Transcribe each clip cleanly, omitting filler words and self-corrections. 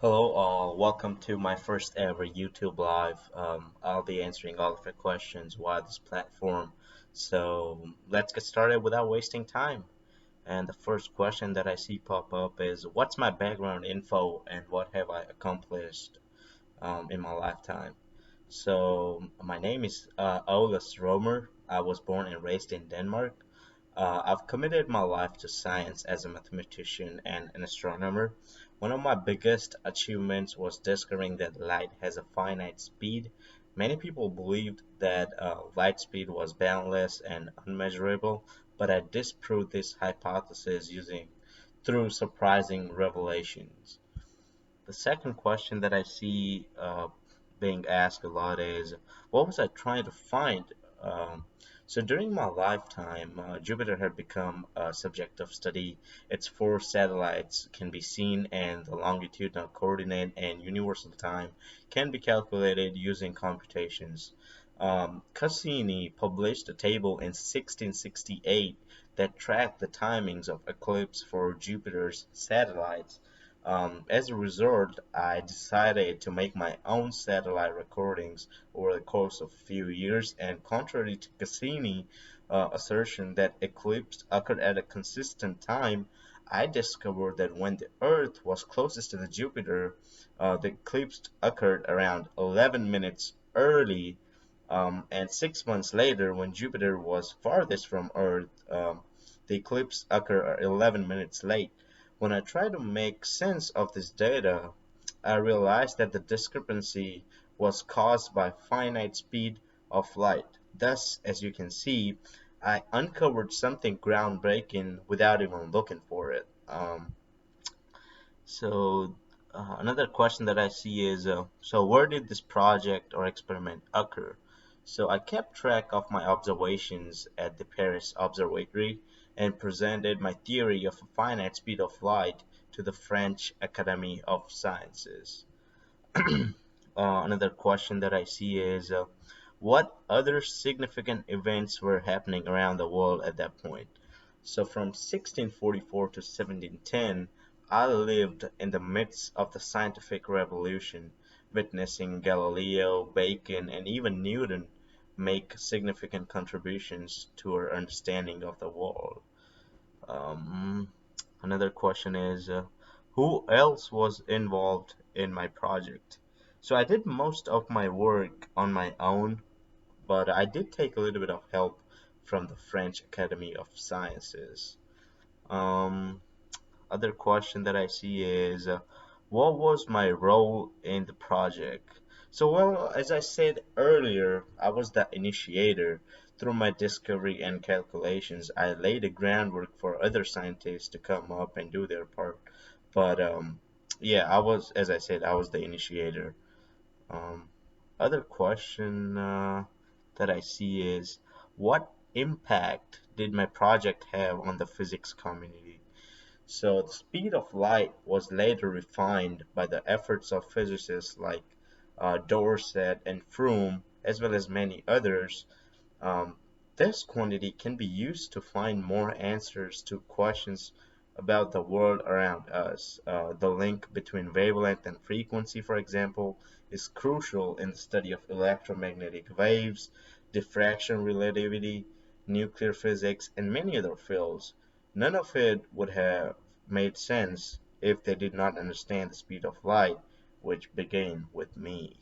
Hello, welcome to my first ever YouTube live. I'll be answering all of your questions via this platform. So let's get started without wasting time. And the first question that I see pop up is, what's my background info and what have I accomplished in my lifetime? So my name is Olas Romer. I was born and raised in Denmark. I've committed my life to science as a mathematician and an astronomer. One of my biggest achievements was discovering that light has a finite speed. Many people believed that light speed was boundless and unmeasurable, but I disproved this hypothesis using through surprising revelations. The second question that I see being asked a lot is, what was I trying to find? Um, so during my lifetime, Jupiter had become a subject of study. Its four satellites can be seen, and the longitudinal coordinate and universal time can be calculated using computations. Cassini published a table in 1668 that tracked the timings of eclipse for Jupiter's satellites. As a result, I decided to make my own satellite recordings over the course of a few years, and contrary to Cassini's assertion that eclipses occurred at a consistent time, I discovered that when the Earth was closest to the Jupiter, the eclipse occurred around 11 minutes early, and 6 months later, when Jupiter was farthest from Earth, the eclipse occurred 11 minutes late. When I tried to make sense of this data, I realized that the discrepancy was caused by finite speed of light. Thus, as you can see, I uncovered something groundbreaking without even looking for it. Another question that I see is, so where did this project or experiment occur? So I kept track of my observations at the Paris Observatory and presented my theory of a finite speed of light to the French Academy of Sciences. Another question that I see is, what other significant events were happening around the world at that point? So from 1644 to 1710, I lived in the midst of the scientific revolution, witnessing Galileo, Bacon, and even Newton make significant contributions to our understanding of the world. Um, Another question is, who else was involved in my project? So I did most of my work on my own, but I did take a little bit of help from the French Academy of Sciences. Um, Other question that I see is, what was my role in the project? So, well, as I said earlier, I was the initiator. Through my discovery and calculations, I laid the groundwork for other scientists to come up and do their part. But yeah, as I said, I was the initiator. Um, Other question that I see is, what impact did my project have on the physics community? So the speed of light was later refined by the efforts of physicists like Dorset and Froome, as well as many others. Um, this quantity can be used to find more answers to questions about the world around us. The link between wavelength and frequency, for example, is crucial in the study of electromagnetic waves, diffraction relativity, nuclear physics, and many other fields. None of it would have made sense if they did not understand the speed of light, which began with me.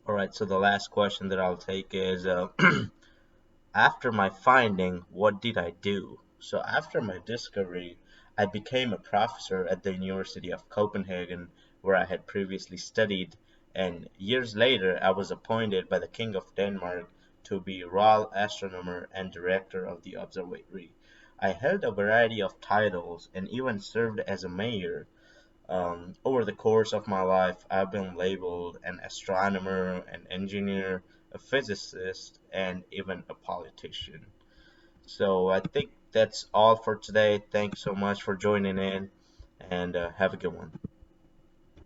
All right, so the last question that I'll take is, after my finding, what did I do? So after my discovery, I became a professor at the University of Copenhagen, where I had previously studied, and years later I was appointed by the King of Denmark to be Royal Astronomer and Director of the Observatory. I held a variety of titles and even served as a mayor. Over the course of my life, I've been labeled an astronomer, an engineer, a physicist, and even a politician. So I think that's all for today. Thanks so much for joining in, and have a good one.